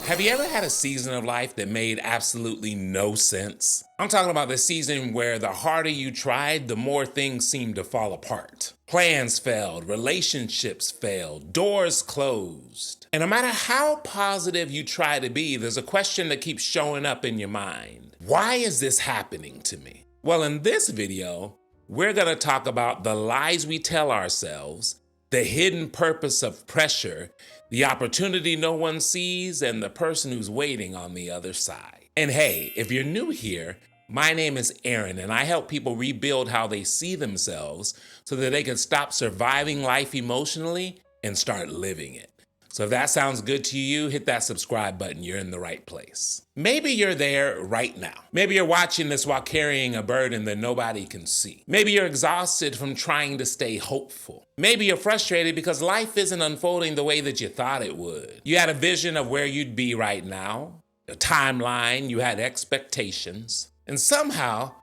Have you ever had a season of life that made absolutely no sense? I'm talking about the season where the harder you tried, the more things seemed to fall apart. Plans failed, relationships failed, doors closed. And no matter how positive you try to be, there's a question that keeps showing up in your mind. Why is this happening to me? Well, in this video, we're gonna talk about the lies we tell ourselves, the hidden purpose of pressure, the opportunity no one sees, and the person who's waiting on the other side. And hey, if you're new here, my name is Aaron, and I help people rebuild how they see themselves so that they can stop surviving life emotionally and start living it. So if that sounds good to you, hit that subscribe button. You're in the right place. Maybe you're there right now. Maybe you're watching this while carrying a burden that nobody can see. Maybe you're exhausted from trying to stay hopeful. Maybe you're frustrated because life isn't unfolding the way that you thought it would. You had a vision of where you'd be right now, a timeline, you had expectations, and somehow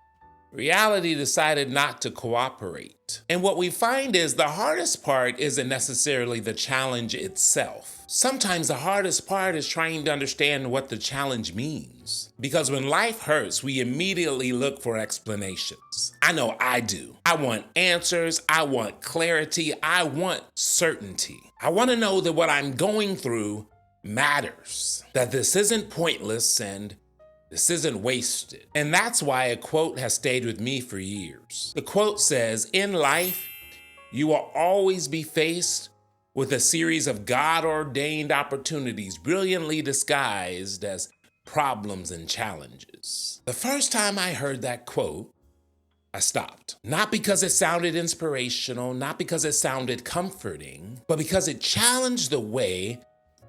reality decided not to cooperate. And what we find is the hardest part isn't necessarily the challenge itself. Sometimes the hardest part is trying to understand what the challenge means. Because when life hurts, we immediately look for explanations. I know I do. I want answers. I want clarity. I want certainty. I want to know that what I'm going through matters, that this isn't pointless and this isn't wasted. And that's why a quote has stayed with me for years. The quote says, "In life, you will always be faced with a series of God-ordained opportunities brilliantly disguised as problems and challenges." The first time I heard that quote, I stopped. Not because it sounded inspirational, not because it sounded comforting, but because it challenged the way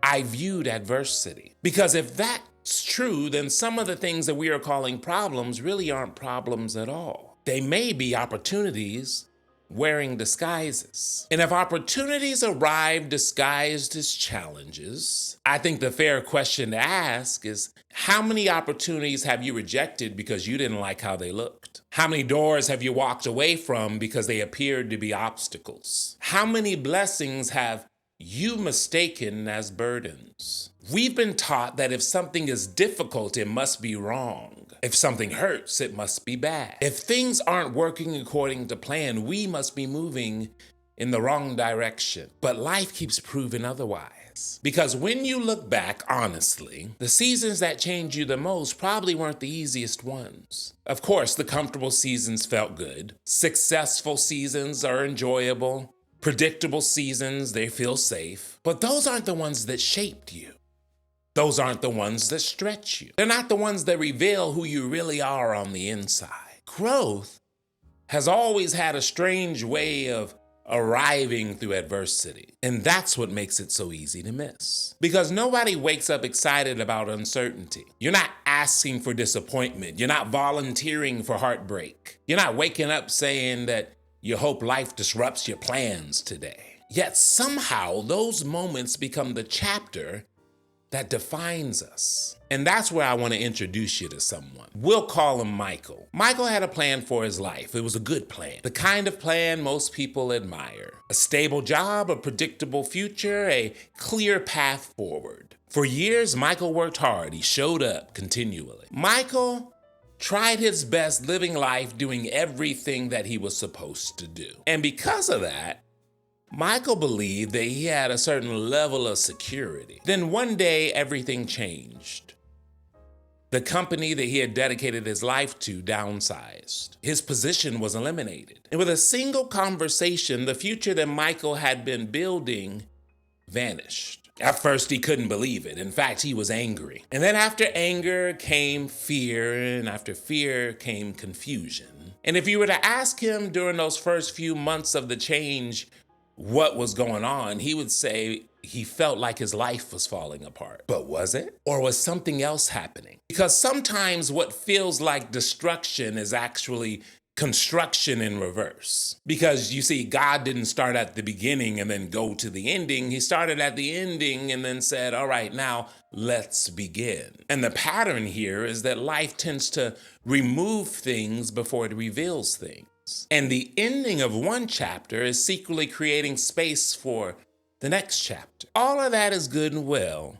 I viewed adversity. Because if that's true, then some of the things that we are calling problems really aren't problems at all. They may be opportunities wearing disguises. And if opportunities arrive disguised as challenges, I think the fair question to ask is, how many opportunities have you rejected because you didn't like how they looked? How many doors have you walked away from because they appeared to be obstacles? How many blessings have you mistaken as burdens? We've been taught that if something is difficult, it must be wrong. If something hurts, it must be bad. If things aren't working according to plan, we must be moving in the wrong direction. But life keeps proving otherwise. Because when you look back, honestly, the seasons that changed you the most probably weren't the easiest ones. Of course, the comfortable seasons felt good. Successful seasons are enjoyable. Predictable seasons, they feel safe. But those aren't the ones that shaped you. Those aren't the ones that stretch you. They're not the ones that reveal who you really are on the inside. Growth has always had a strange way of arriving through adversity. And that's what makes it so easy to miss. Because nobody wakes up excited about uncertainty. You're not asking for disappointment. You're not volunteering for heartbreak. You're not waking up saying that you hope life disrupts your plans today. Yet somehow those moments become the chapter that defines us. And that's where I want to introduce you to someone. We'll call him Michael. Michael had a plan for his life. It was a good plan. The kind of plan most people admire. A stable job, a predictable future, a clear path forward. For years, Michael worked hard. He showed up continually. Michael tried his best living life, doing everything that he was supposed to do. And because of that, Michael believed that he had a certain level of security. Then one day, everything changed. The company that he had dedicated his life to downsized. His position was eliminated. And with a single conversation, the future that Michael had been building vanished. At first, he couldn't believe it. In fact, he was angry. And then after anger came fear, and after fear came confusion. And if you were to ask him during those first few months of the change what was going on, he would say he felt like his life was falling apart. But was it? Or was something else happening? Because sometimes what feels like destruction is actually construction in reverse. Because you see, God didn't start at the beginning and then go to the ending. He started at the ending and then said, all right, now let's begin. And the pattern here is that life tends to remove things before it reveals things. And the ending of one chapter is secretly creating space for the next chapter. All of that is good and well,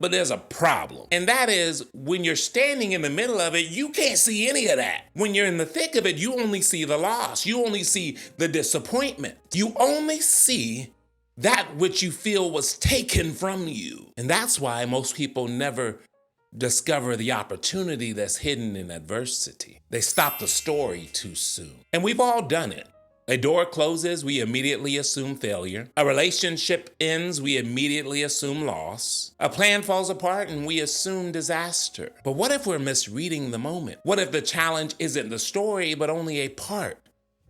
But there's a problem. And that is when you're standing in the middle of it, you can't see any of that. When you're in the thick of it, you only see the loss. You only see the disappointment. You only see that which you feel was taken from you. And that's why most people never discover the opportunity that's hidden in adversity. They stop the story too soon. And we've all done it. A door closes, we immediately assume failure. A relationship ends, we immediately assume loss. A plan falls apart and we assume disaster. But what if we're misreading the moment? What if the challenge isn't the story, but only a part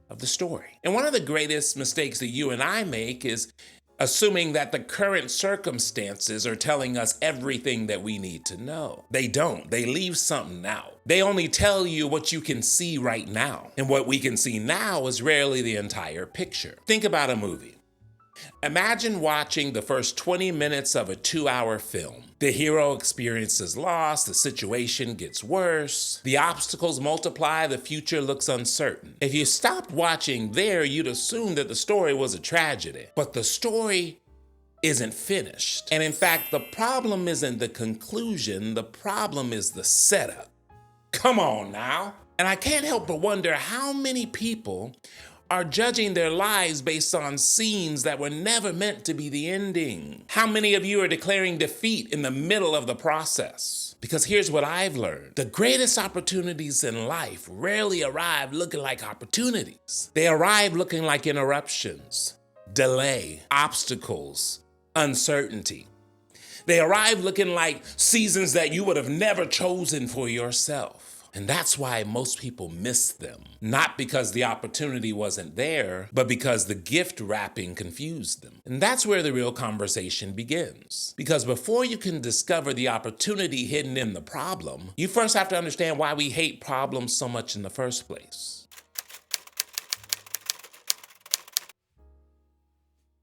of the story? And one of the greatest mistakes that you and I make is assuming that the current circumstances are telling us everything that we need to know. They don't. They leave something out. They only tell you what you can see right now. And what we can see now is rarely the entire picture. Think about a movie. Imagine watching the first 20 minutes of a 2-hour film. The hero experiences loss, the situation gets worse, the obstacles multiply, the future looks uncertain. If you stopped watching there, you'd assume that the story was a tragedy. But the story isn't finished. And in fact, the problem isn't the conclusion, the problem is the setup. Come on now. And I can't help but wonder how many people are judging their lives based on scenes that were never meant to be the ending. How many of you are declaring defeat in the middle of the process? Because here's what I've learned. The greatest opportunities in life rarely arrive looking like opportunities. They arrive looking like interruptions, delay, obstacles, uncertainty. They arrive looking like seasons that you would have never chosen for yourself. And that's why most people miss them. Not because the opportunity wasn't there, but because the gift wrapping confused them. And that's where the real conversation begins. Because before you can discover the opportunity hidden in the problem, you first have to understand why we hate problems so much in the first place.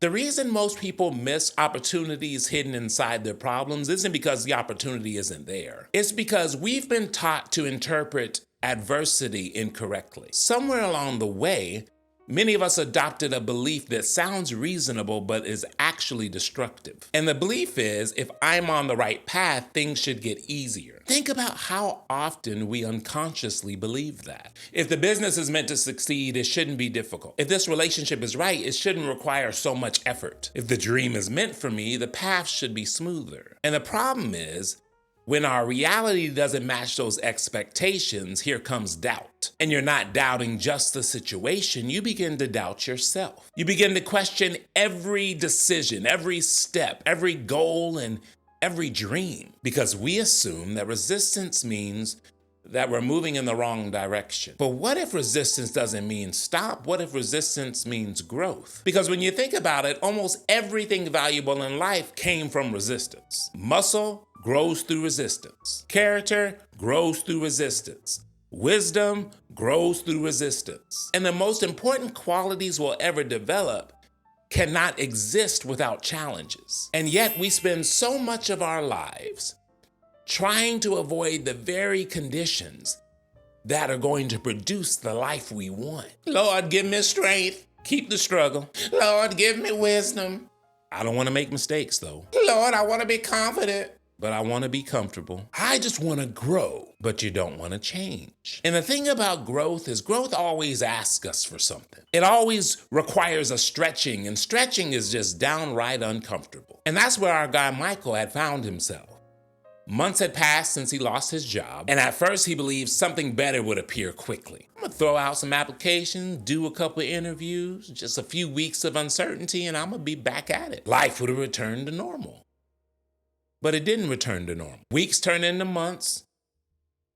The reason most people miss opportunities hidden inside their problems isn't because the opportunity isn't there. It's because we've been taught to interpret adversity incorrectly. Somewhere along the way, many of us adopted a belief that sounds reasonable but is actually destructive. And the belief is, if I'm on the right path, things should get easier. Think about how often we unconsciously believe that. If the business is meant to succeed, it shouldn't be difficult. If this relationship is right, it shouldn't require so much effort. If the dream is meant for me, the path should be smoother. And the problem is, when our reality doesn't match those expectations, here comes doubt. And you're not doubting just the situation, you begin to doubt yourself. You begin to question every decision, every step, every goal, and every dream. Because we assume that resistance means that we're moving in the wrong direction. But what if resistance doesn't mean stop? What if resistance means growth? Because when you think about it, almost everything valuable in life came from resistance. Muscle grows through resistance. Character grows through resistance. Wisdom grows through resistance. And the most important qualities we'll ever develop cannot exist without challenges. And yet we spend so much of our lives trying to avoid the very conditions that are going to produce the life we want. Lord, give me strength. Keep the struggle. Lord, give me wisdom. I don't want to make mistakes though. Lord, I want to be confident. But I want to be comfortable. I just want to grow, but you don't want to change. And the thing about growth is growth always asks us for something. It always requires a stretching, and stretching is just downright uncomfortable. And that's where our guy Michael had found himself. Months had passed since he lost his job, and at first he believed something better would appear quickly. I'm gonna throw out some applications, do a couple of interviews, just a few weeks of uncertainty, and I'm gonna be back at it. Life would have returned to normal. But it didn't return to normal. Weeks turned into months.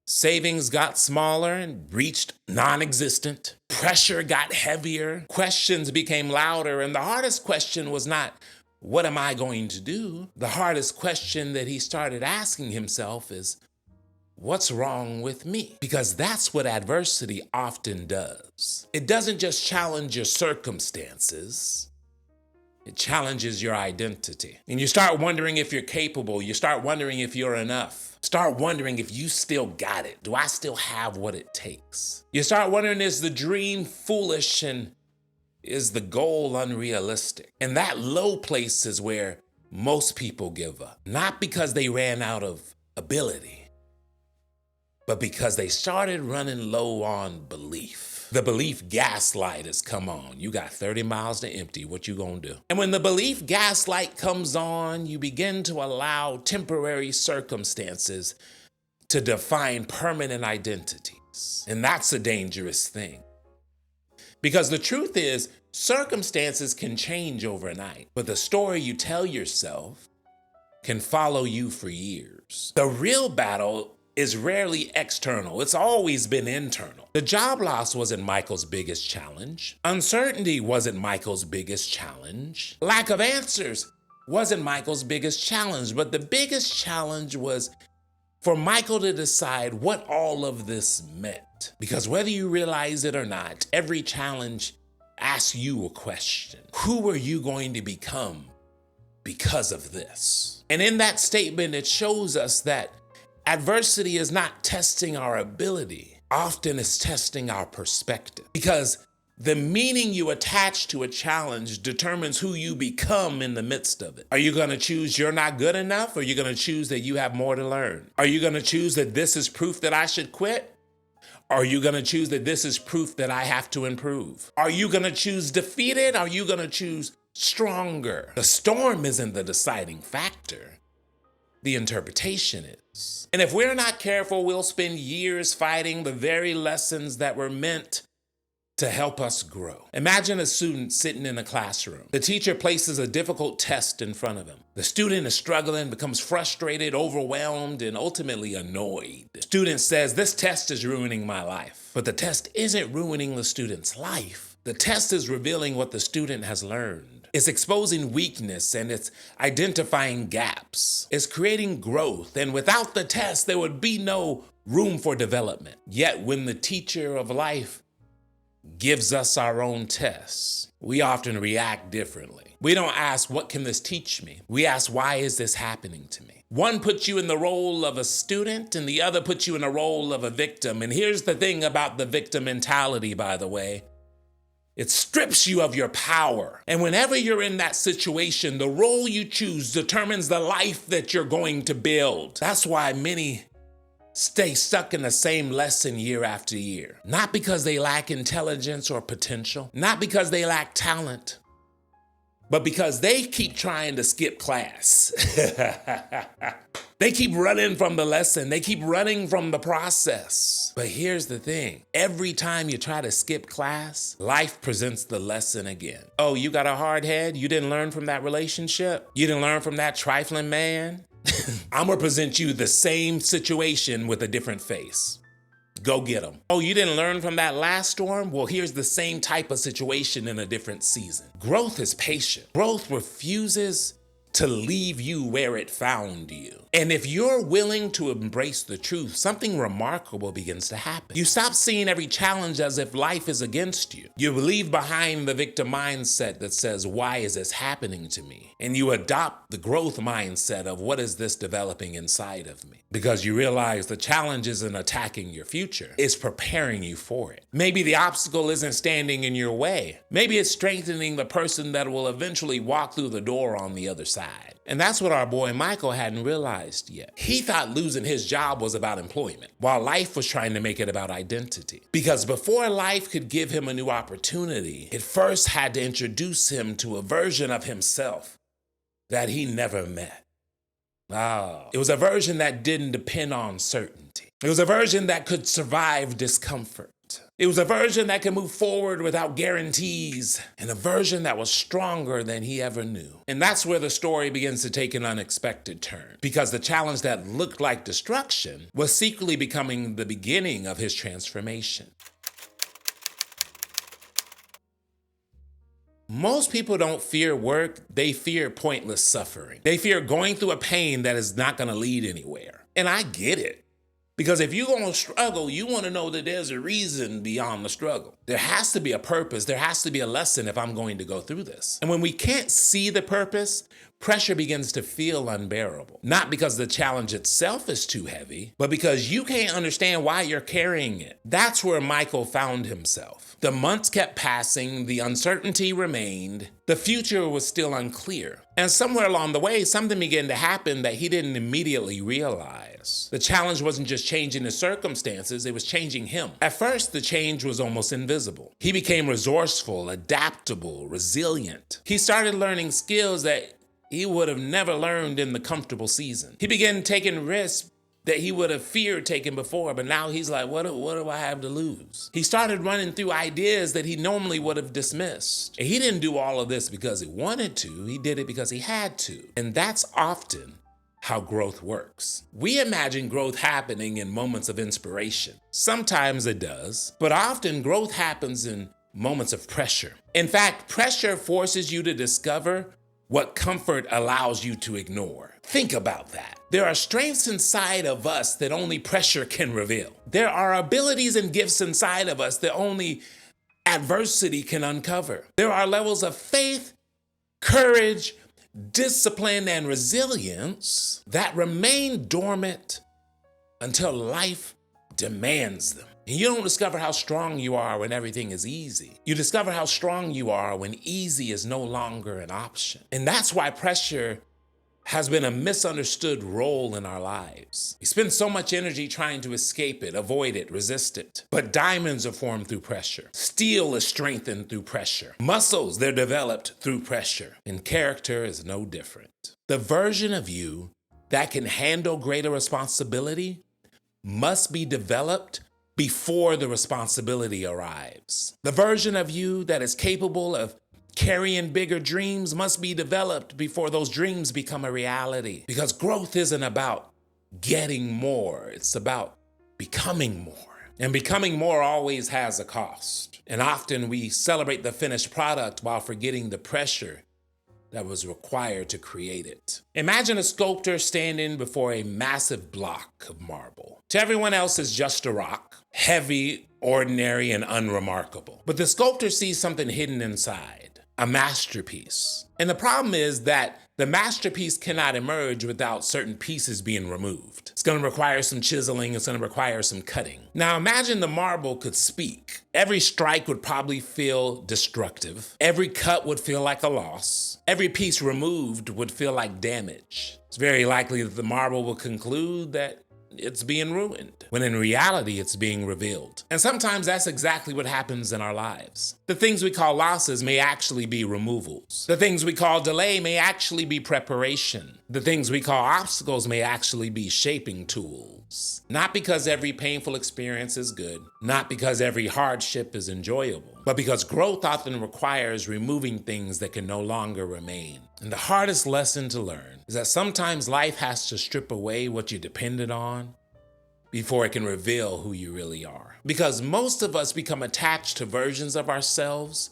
Savings got smaller and reached non-existent. Pressure got heavier. Questions became louder. And the hardest question was not, what am I going to do? The hardest question that he started asking himself is, what's wrong with me? Because that's what adversity often does. It doesn't just challenge your circumstances. It challenges your identity. And you start wondering if you're capable. You start wondering if you're enough. Start wondering if you still got it. Do I still have what it takes? You start wondering, is the dream foolish and is the goal unrealistic? And that low place is where most people give up. Not because they ran out of ability, but because they started running low on belief. The belief gaslight has come on. You got 30 miles to empty. What you gonna do? And when the belief gaslight comes on, you begin to allow temporary circumstances to define permanent identities. And that's a dangerous thing. Because the truth is, circumstances can change overnight, but the story you tell yourself can follow you for years. The real battle is rarely external. It's always been internal. The job loss wasn't Michael's biggest challenge. Uncertainty wasn't Michael's biggest challenge. Lack of answers wasn't Michael's biggest challenge, but the biggest challenge was for Michael to decide what all of this meant. Because whether you realize it or not, every challenge asks you a question. Who are you going to become because of this? And in that statement, it shows us that adversity is not testing our ability. Often it's testing our perspective. Because the meaning you attach to a challenge determines who you become in the midst of it. Are you going to choose you're not good enough, or are you going to choose that you have more to learn? Are you going to choose that this is proof that I should quit? Or are you going to choose that this is proof that I have to improve? Are you going to choose defeated? Are you going to choose stronger? The storm isn't the deciding factor. The interpretation is. And if we're not careful, we'll spend years fighting the very lessons that were meant to help us grow. Imagine a student sitting in a classroom. The teacher places a difficult test in front of him. The student is struggling, becomes frustrated, overwhelmed, and ultimately annoyed. The student says, "This test is ruining my life." But the test isn't ruining the student's life. The test is revealing what the student has learned. It's exposing weakness, and it's identifying gaps. It's creating growth, and without the test, there would be no room for development. Yet when the teacher of life gives us our own tests, we often react differently. We don't ask, what can this teach me? We ask, why is this happening to me? One puts you in the role of a student, and the other puts you in the role of a victim. And here's the thing about the victim mentality, by the way. It strips you of your power. And whenever you're in that situation, the role you choose determines the life that you're going to build. That's why many stay stuck in the same lesson year after year. Not because they lack intelligence or potential, not because they lack talent, but because they keep trying to skip class. They keep running from the lesson. They keep running from the process. But here's the thing. Every time you try to skip class, life presents the lesson again. Oh, you got a hard head? You didn't learn from that relationship? You didn't learn from that trifling man? I'm gonna present you the same situation with a different face. Go get them. Oh, you didn't learn from that last storm? Well, here's the same type of situation in a different season. Growth is patient. Growth refuses to leave you where it found you. And if you're willing to embrace the truth, something remarkable begins to happen. You stop seeing every challenge as if life is against you. You leave behind the victim mindset that says, why is this happening to me? And you adopt the growth mindset of, what is this developing inside of me? Because you realize the challenge isn't attacking your future, it's preparing you for it. Maybe the obstacle isn't standing in your way. Maybe it's strengthening the person that will eventually walk through the door on the other side. And that's what our boy Michael hadn't realized yet. He thought losing his job was about employment, while life was trying to make it about identity. Because before life could give him a new opportunity, it first had to introduce him to a version of himself that he never met. It was a version that didn't depend on certainty. It was a version that could survive discomfort. It was a version that could move forward without guarantees, and a version that was stronger than he ever knew. And that's where the story begins to take an unexpected turn, because the challenge that looked like destruction was secretly becoming the beginning of his transformation. Most people don't fear work, they fear pointless suffering. They fear going through a pain that is not going to lead anywhere. And I get it. Because if you're going to struggle, you want to know that there's a reason beyond the struggle. There has to be a purpose. There has to be a lesson if I'm going to go through this. And when we can't see the purpose, pressure begins to feel unbearable. Not because the challenge itself is too heavy, but because you can't understand why you're carrying it. That's where Michael found himself. The months kept passing, the uncertainty remained, the future was still unclear. And somewhere along the way, something began to happen that he didn't immediately realize. The challenge wasn't just changing the circumstances, it was changing him. At first, the change was almost invisible. He became resourceful, adaptable, resilient. He started learning skills that he would have never learned in the comfortable season. He began taking risks that he would have feared taking before, but now he's like, what do I have to lose? He started running through ideas that he normally would have dismissed. And he didn't do all of this because he wanted to, he did it because he had to. And that's often how growth works. We imagine growth happening in moments of inspiration. Sometimes it does, but often growth happens in moments of pressure. In fact, pressure forces you to discover what comfort allows you to ignore. Think about that. There are strengths inside of us that only pressure can reveal. There are abilities and gifts inside of us that only adversity can uncover. There are levels of faith, courage, discipline, and resilience that remain dormant until life demands them. And you don't discover how strong you are when everything is easy. You discover how strong you are when easy is no longer an option. And that's why pressure has been a misunderstood role in our lives. We spend so much energy trying to escape it, avoid it, resist it. But diamonds are formed through pressure. Steel is strengthened through pressure. Muscles, they're developed through pressure. And character is no different. The version of you that can handle greater responsibility must be developed before the responsibility arrives. The version of you that is capable of carrying bigger dreams must be developed before those dreams become a reality. Because growth isn't about getting more, it's about becoming more. And becoming more always has a cost. And often we celebrate the finished product while forgetting the pressure that was required to create it. Imagine a sculptor standing before a massive block of marble. To everyone else, it's just a rock, heavy, ordinary, and unremarkable. But the sculptor sees something hidden inside, a masterpiece. And the problem is that the masterpiece cannot emerge without certain pieces being removed. It's going to require some chiseling, it's going to require some cutting. Now imagine the marble could speak. Every strike would probably feel destructive. Every cut would feel like a loss. Every piece removed would feel like damage. It's very likely that the marble will conclude that it's being ruined, when in reality, it's being revealed. And sometimes that's exactly what happens in our lives. The things we call losses may actually be removals. The things we call delay may actually be preparation. The things we call obstacles may actually be shaping tools. Not because every painful experience is good, not because every hardship is enjoyable, but because growth often requires removing things that can no longer remain. And the hardest lesson to learn is that sometimes life has to strip away what you depended on before it can reveal who you really are. Because most of us become attached to versions of ourselves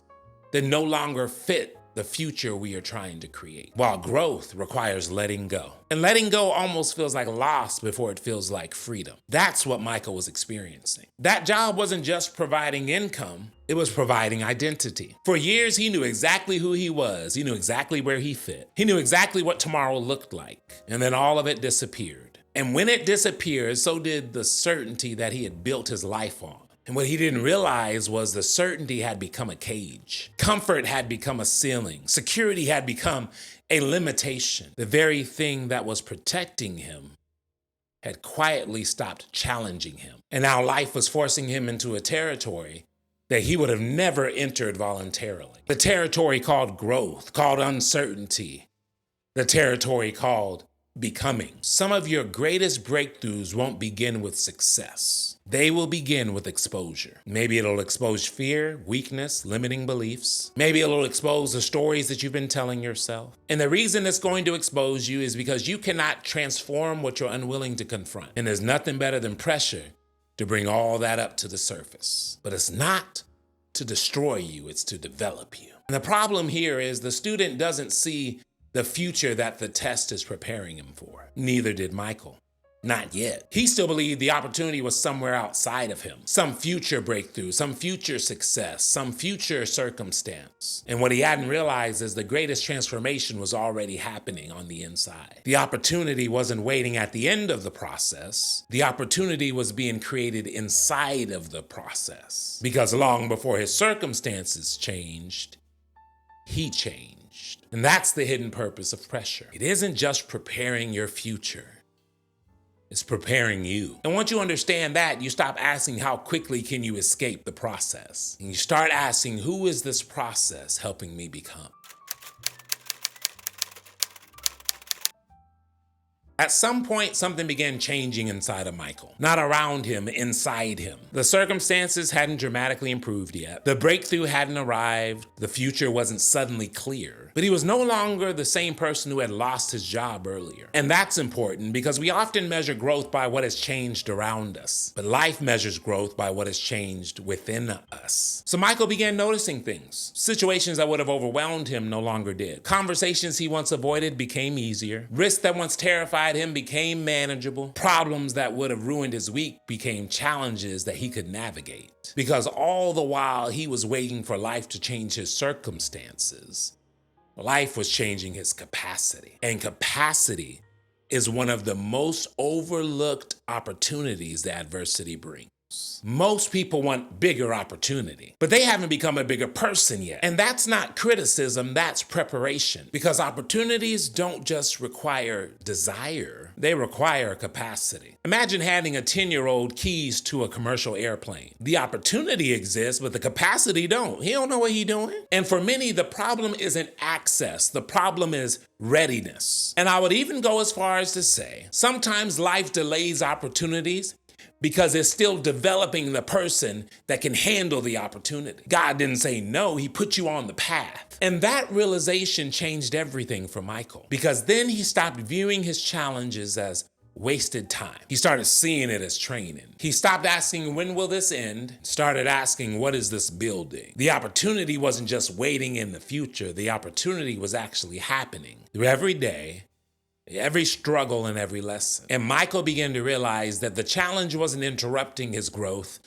that no longer fit the future we are trying to create, while growth requires letting go. And letting go almost feels like loss before it feels like freedom. That's what Michael was experiencing. That job wasn't just providing income, it was providing identity. For years, he knew exactly who he was. He knew exactly where he fit. He knew exactly what tomorrow looked like. And then all of it disappeared. And when it disappeared, so did the certainty that he had built his life on. And what he didn't realize was the certainty had become a cage. Comfort had become a ceiling. Security had become a limitation. The very thing that was protecting him had quietly stopped challenging him. And now life was forcing him into a territory that he would have never entered voluntarily. The territory called growth, called uncertainty. The territory called becoming. Some of your greatest breakthroughs won't begin with success. They will begin with exposure. Maybe it'll expose fear, weakness, limiting beliefs. Maybe it'll expose the stories that you've been telling yourself. And the reason it's going to expose you is because you cannot transform what you're unwilling to confront. And there's nothing better than pressure to bring all that up to the surface. But it's not to destroy you, it's to develop you. And the problem here is the student doesn't see the future that the test is preparing him for. Neither did Michael. Not yet. He still believed the opportunity was somewhere outside of him. Some future breakthrough, some future success, some future circumstance. And what he hadn't realized is the greatest transformation was already happening on the inside. The opportunity wasn't waiting at the end of the process. The opportunity was being created inside of the process. Because long before his circumstances changed, he changed. And that's the hidden purpose of pressure. It isn't just preparing your future. It's preparing you. And once you understand that, you stop asking how quickly can you escape the process. And you start asking, who is this process helping me become? At some point, something began changing inside of Michael. Not around him, inside him. The circumstances hadn't dramatically improved yet. The breakthrough hadn't arrived. The future wasn't suddenly clear. But he was no longer the same person who had lost his job earlier. And that's important because we often measure growth by what has changed around us. But life measures growth by what has changed within us. So Michael began noticing things. Situations that would have overwhelmed him no longer did. Conversations he once avoided became easier. Risks that once terrified him became manageable. Problems that would have ruined his week became challenges that he could navigate. Because all the while he was waiting for life to change his circumstances, life was changing his capacity. And capacity is one of the most overlooked opportunities that adversity brings. Most people want bigger opportunity, but they haven't become a bigger person yet. And that's not criticism, that's preparation. Because opportunities don't just require desire, they require capacity. Imagine handing a 10-year-old keys to a commercial airplane. The opportunity exists, but the capacity don't. He don't know what he's doing. And for many, the problem isn't access. The problem is readiness. And I would even go as far as to say, sometimes life delays opportunities because it's still developing the person that can handle the opportunity. God didn't say no, he put you on the path. And that realization changed everything for Michael, because then he stopped viewing his challenges as wasted time. He started seeing it as training. He stopped asking, when will this end? Started asking, what is this building? The opportunity wasn't just waiting in the future. The opportunity was actually happening through every day, every struggle, and every lesson. And Michael began to realize that the challenge wasn't interrupting his growth.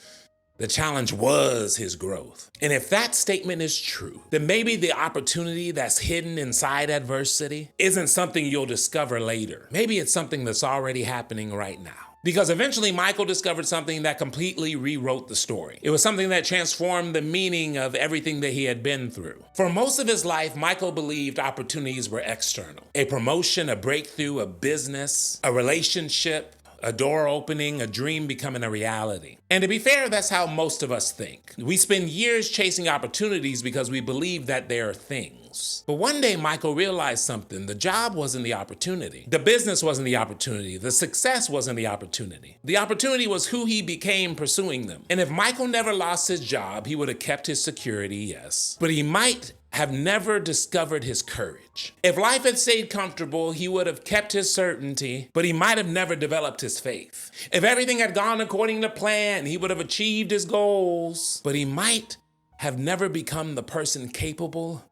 The challenge was his growth. And if that statement is true, then maybe the opportunity that's hidden inside adversity isn't something you'll discover later. Maybe it's something that's already happening right now. Because eventually Michael discovered something that completely rewrote the story. It was something that transformed the meaning of everything that he had been through. For most of his life, Michael believed opportunities were external. A promotion, a breakthrough, a business, a relationship, a door opening, a dream becoming a reality. And to be fair, that's how most of us think. We spend years chasing opportunities because we believe that they are things. But one day Michael realized something. The job wasn't the opportunity. The business wasn't the opportunity. The success wasn't the opportunity. The opportunity was who he became pursuing them. And if Michael never lost his job, he would have kept his security, yes. But he might have never discovered his courage. If life had stayed comfortable, he would have kept his certainty, but he might have never developed his faith. If everything had gone according to plan, he would have achieved his goals, but he might have never become the person capable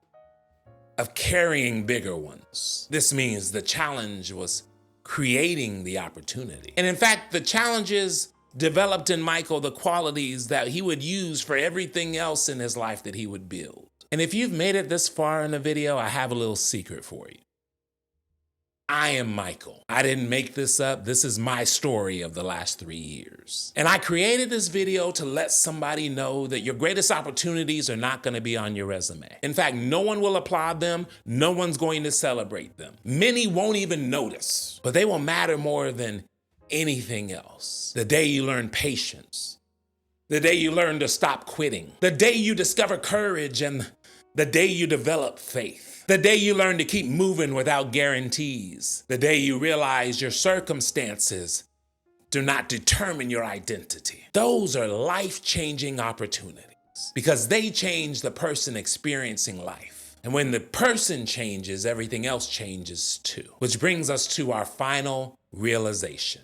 of carrying bigger ones. This means the challenge was creating the opportunity. And in fact, the challenges developed in Michael the qualities that he would use for everything else in his life that he would build. And if you've made it this far in the video, I have a little secret for you. I am Michael. I didn't make this up. This is my story of the last 3 years. And I created this video to let somebody know that your greatest opportunities are not going to be on your resume. In fact, no one will applaud them. No one's going to celebrate them. Many won't even notice, but they will matter more than anything else. The day you learn patience, the day you learn to stop quitting, the day you discover courage, and the day you develop faith, the day you learn to keep moving without guarantees, the day you realize your circumstances do not determine your identity. Those are life-changing opportunities because they change the person experiencing life. And when the person changes, everything else changes too. Which brings us to our final realization.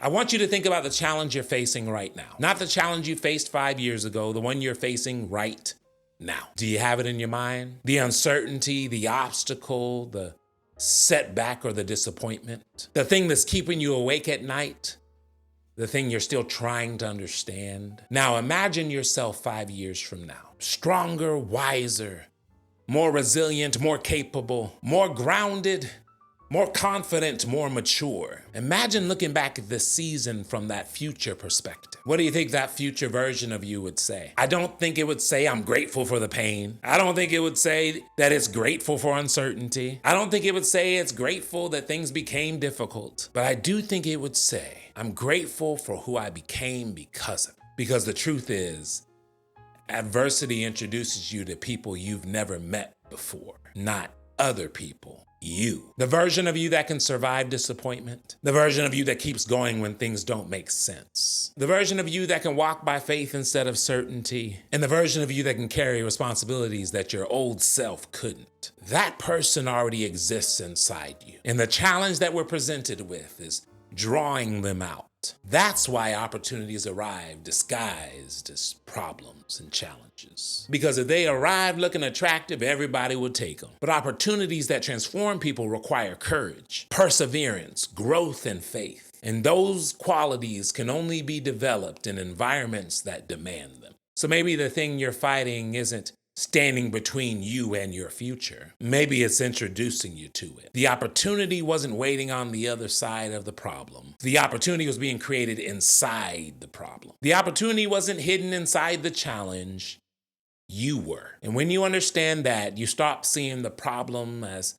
I want you to think about the challenge you're facing right now. Not the challenge you faced 5 years ago, the one you're facing right now. Do you have it in your mind? The uncertainty, the obstacle, the setback or the disappointment, the thing that's keeping you awake at night, the thing you're still trying to understand. Now imagine yourself 5 years from now, stronger, wiser, more resilient, more capable, more grounded, more confident, more mature. Imagine looking back at this season from that future perspective. What do you think that future version of you would say? I don't think it would say, I'm grateful for the pain. I don't think it would say that it's grateful for uncertainty. I don't think it would say it's grateful that things became difficult. But I do think it would say, I'm grateful for who I became because of it. Because the truth is, adversity introduces you to people you've never met before, not other people. You. The version of you that can survive disappointment. The version of you that keeps going when things don't make sense. The version of you that can walk by faith instead of certainty. And the version of you that can carry responsibilities that your old self couldn't. That person already exists inside you. And the challenge that we're presented with is drawing them out. That's why opportunities arrive disguised as problems and challenges. Because if they arrive looking attractive, everybody would take them. But opportunities that transform people require courage, perseverance, growth, and faith. And those qualities can only be developed in environments that demand them. So maybe the thing you're fighting isn't standing between you and your future. Maybe it's introducing you to it. The opportunity wasn't waiting on the other side of the problem. The opportunity was being created inside the problem. The opportunity wasn't hidden inside the challenge. You were. And when you understand that, you stop seeing the problem as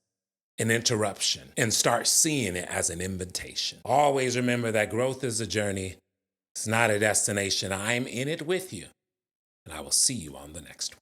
an interruption and start seeing it as an invitation. Always remember that growth is a journey. It's not a destination. I'm in it with you. And I will see you on the next one.